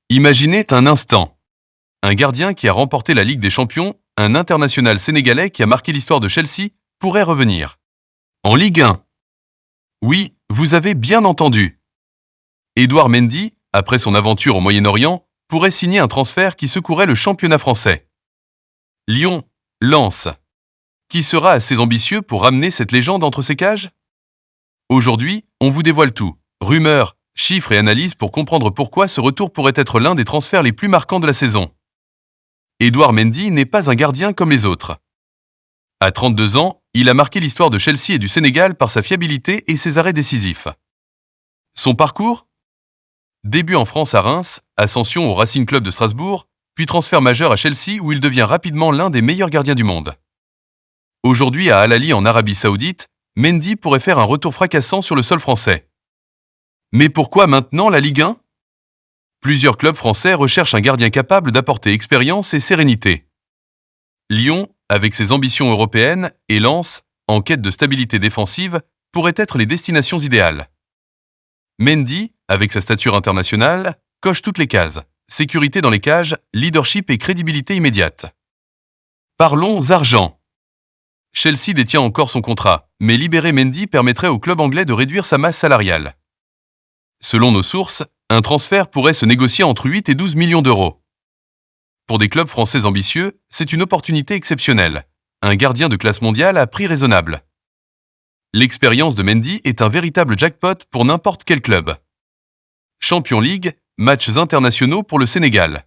Imaginez un instant. Un gardien qui a remporté la Ligue des Champions, un international sénégalais qui a marqué l'histoire de Chelsea, pourrait revenir. En Ligue 1. Oui, vous avez bien entendu. Edouard Mendy, après son aventure au Moyen-Orient, pourrait signer un transfert qui secouerait le championnat français. Lyon, Lens. Qui sera assez ambitieux pour ramener cette légende entre ses cages? Aujourd'hui, on vous dévoile tout. Rumeurs, chiffres et analyses pour comprendre pourquoi ce retour pourrait être l'un des transferts les plus marquants de la saison. Edouard Mendy n'est pas un gardien comme les autres. À 32 ans, il a marqué l'histoire de Chelsea et du Sénégal par sa fiabilité et ses arrêts décisifs. Son parcours? Début en France à Reims, ascension au Racing Club de Strasbourg, puis transfert majeur à Chelsea où il devient rapidement l'un des meilleurs gardiens du monde. Aujourd'hui à Al Ahly en Arabie Saoudite, Mendy pourrait faire un retour fracassant sur le sol français. Mais pourquoi maintenant la Ligue 1? Plusieurs clubs français recherchent un gardien capable d'apporter expérience et sérénité. Lyon, avec ses ambitions européennes, et Lens, en quête de stabilité défensive, pourraient être les destinations idéales. Mendy, avec sa stature internationale, coche toutes les cases. Sécurité dans les cages, leadership et crédibilité immédiate. Parlons argent. Chelsea détient encore son contrat, mais libérer Mendy permettrait au club anglais de réduire sa masse salariale. Selon nos sources, un transfert pourrait se négocier entre 8 et 12 millions d'euros. Pour des clubs français ambitieux, c'est une opportunité exceptionnelle. Un gardien de classe mondiale à prix raisonnable. L'expérience de Mendy est un véritable jackpot pour n'importe quel club. Champions League, matchs internationaux pour le Sénégal.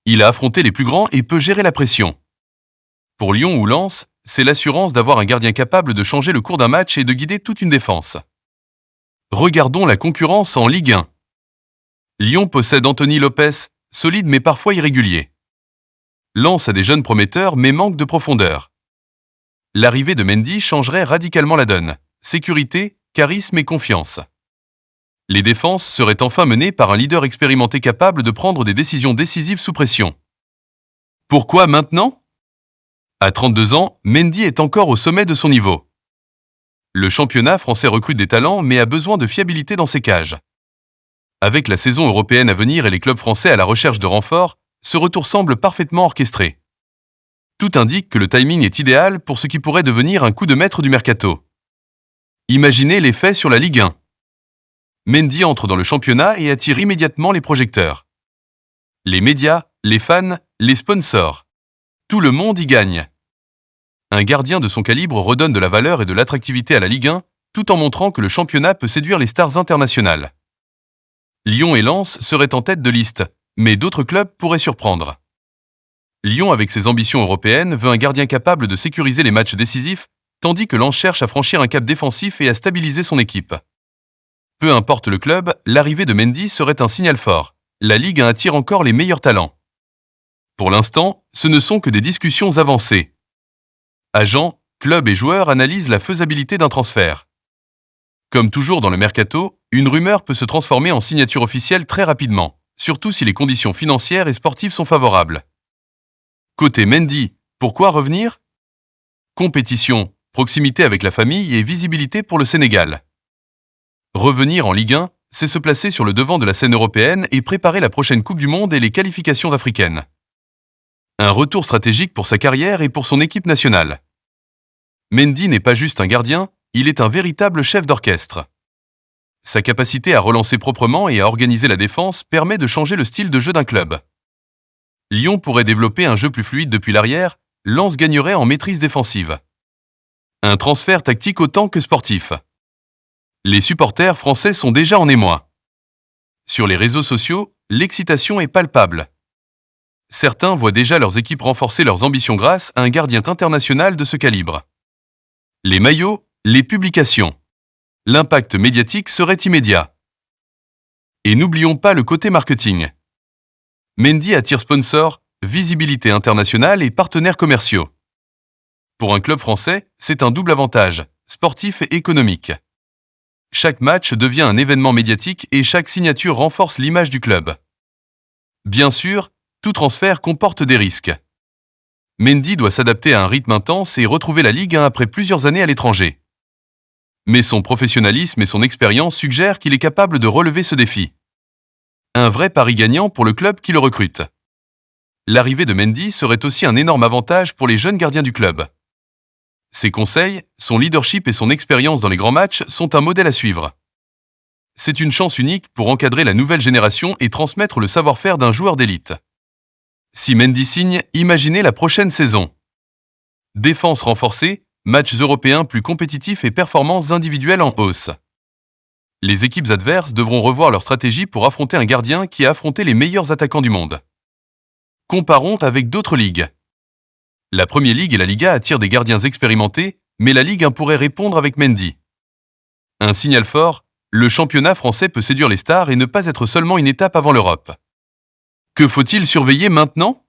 Il a affronté les plus grands et peut gérer la pression. Pour Lyon ou Lens, c'est l'assurance d'avoir un gardien capable de changer le cours d'un match et de guider toute une défense. Regardons la concurrence en Ligue 1. Lyon possède Anthony Lopes, solide mais parfois irrégulier. Lens a des jeunes prometteurs mais manque de profondeur. L'arrivée de Mendy changerait radicalement la donne. Sécurité, charisme et confiance. Les défenses seraient enfin menées par un leader expérimenté capable de prendre des décisions décisives sous pression. Pourquoi maintenant? À 32 ans, Mendy est encore au sommet de son niveau. Le championnat français recrute des talents mais a besoin de fiabilité dans ses cages. Avec la saison européenne à venir et les clubs français à la recherche de renforts, ce retour semble parfaitement orchestré. Tout indique que le timing est idéal pour ce qui pourrait devenir un coup de maître du mercato. Imaginez l'effet sur la Ligue 1. Mendy entre dans le championnat et attire immédiatement les projecteurs. Les médias, les fans, les sponsors. Tout le monde y gagne. Un gardien de son calibre redonne de la valeur et de l'attractivité à la Ligue 1, tout en montrant que le championnat peut séduire les stars internationales. Lyon et Lens seraient en tête de liste, mais d'autres clubs pourraient surprendre. Lyon, avec ses ambitions européennes, veut un gardien capable de sécuriser les matchs décisifs, tandis que Lens cherche à franchir un cap défensif et à stabiliser son équipe. Peu importe le club, l'arrivée de Mendy serait un signal fort. La Ligue 1 attire encore les meilleurs talents. Pour l'instant, ce ne sont que des discussions avancées. Agents, clubs et joueurs analysent la faisabilité d'un transfert. Comme toujours dans le mercato, une rumeur peut se transformer en signature officielle très rapidement, surtout si les conditions financières et sportives sont favorables. Côté Mendy, pourquoi revenir? Compétition, proximité avec la famille et visibilité pour le Sénégal. Revenir en Ligue 1, c'est se placer sur le devant de la scène européenne et préparer la prochaine Coupe du Monde et les qualifications africaines. Un retour stratégique pour sa carrière et pour son équipe nationale. Mendy n'est pas juste un gardien, il est un véritable chef d'orchestre. Sa capacité à relancer proprement et à organiser la défense permet de changer le style de jeu d'un club. Lyon pourrait développer un jeu plus fluide depuis l'arrière, Lens gagnerait en maîtrise défensive. Un transfert tactique autant que sportif. Les supporters français sont déjà en émoi. Sur les réseaux sociaux, l'excitation est palpable. Certains voient déjà leurs équipes renforcer leurs ambitions grâce à un gardien international de ce calibre. Les maillots, les publications. L'impact médiatique serait immédiat. Et n'oublions pas le côté marketing. Mendy attire sponsors, visibilité internationale et partenaires commerciaux. Pour un club français, c'est un double avantage, sportif et économique. Chaque match devient un événement médiatique et chaque signature renforce l'image du club. Bien sûr, tout transfert comporte des risques. Mendy doit s'adapter à un rythme intense et retrouver la Ligue 1 après plusieurs années à l'étranger. Mais son professionnalisme et son expérience suggèrent qu'il est capable de relever ce défi. Un vrai pari gagnant pour le club qui le recrute. L'arrivée de Mendy serait aussi un énorme avantage pour les jeunes gardiens du club. Ses conseils, son leadership et son expérience dans les grands matchs sont un modèle à suivre. C'est une chance unique pour encadrer la nouvelle génération et transmettre le savoir-faire d'un joueur d'élite. Si Mendy signe, imaginez la prochaine saison. Défense renforcée, matchs européens plus compétitifs et performances individuelles en hausse. Les équipes adverses devront revoir leur stratégie pour affronter un gardien qui a affronté les meilleurs attaquants du monde. Comparons avec d'autres ligues. La Premier League et la Liga attirent des gardiens expérimentés, mais la Ligue 1 pourrait répondre avec Mendy. Un signal fort, le championnat français peut séduire les stars et ne pas être seulement une étape avant l'Europe. Que faut-il surveiller maintenant?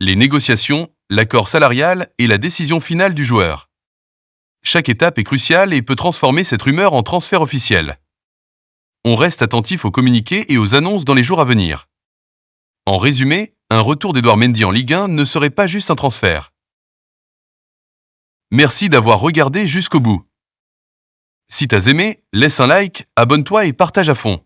Les négociations, l'accord salarial et la décision finale du joueur. Chaque étape est cruciale et peut transformer cette rumeur en transfert officiel. On reste attentif aux communiqués et aux annonces dans les jours à venir. En résumé, un retour d'Edouard Mendy en Ligue 1 ne serait pas juste un transfert. Merci d'avoir regardé jusqu'au bout. Si t'as aimé, laisse un like, abonne-toi et partage à fond.